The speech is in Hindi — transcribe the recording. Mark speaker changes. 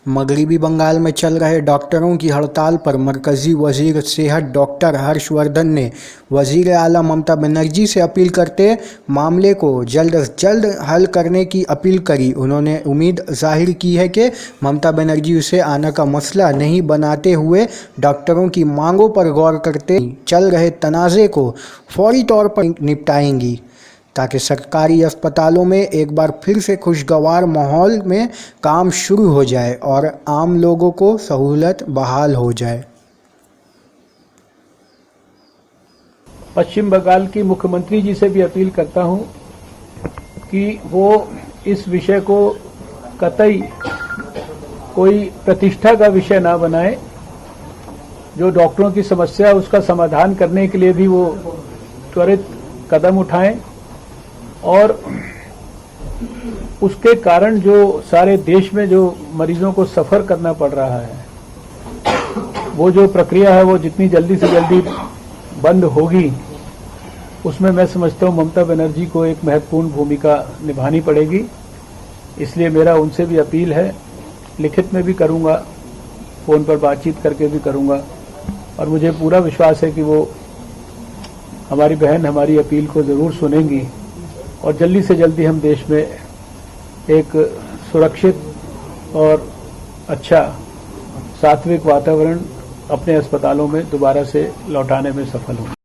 Speaker 1: मगरबी बंगाल में चल रहे डॉक्टरों की हड़ताल पर मरकजी वजीर सेहत डॉक्टर हर्षवर्धन ने वजीर आला ममता बनर्जी से अपील करते मामले को जल्द से जल्द हल करने की अपील करी। उन्होंने उम्मीद जाहिर की है कि ममता बनर्जी उसे आना का मसला नहीं बनाते हुए डॉक्टरों की मांगों पर गौर करते चल रहे तनाज़े को फौरी तौर पर निपटाएंगी, ताकि सरकारी अस्पतालों में एक बार फिर से खुशगवार माहौल में काम शुरू हो जाए और आम लोगों को सहूलत बहाल हो जाए।
Speaker 2: पश्चिम बंगाल की मुख्यमंत्री जी से भी अपील करता हूं कि वो इस विषय को कतई कोई प्रतिष्ठा का विषय ना बनाए। जो डॉक्टरों की समस्या उसका समाधान करने के लिए भी वो त्वरित कदम उठाएं और उसके कारण जो सारे देश में जो मरीजों को सफ़र करना पड़ रहा है, वो जो प्रक्रिया है वो जितनी जल्दी से जल्दी बंद होगी, उसमें मैं समझता हूँ ममता बनर्जी को एक महत्वपूर्ण भूमिका निभानी पड़ेगी। इसलिए मेरा उनसे भी अपील है, लिखित में भी करूँगा, फ़ोन पर बातचीत करके भी करूँगा, और मुझे पूरा विश्वास है कि वो हमारी बहन हमारी अपील को ज़रूर सुनेंगी और जल्दी से जल्दी हम देश में एक सुरक्षित और अच्छा सात्विक वातावरण अपने अस्पतालों में दोबारा से लौटाने में सफल हों।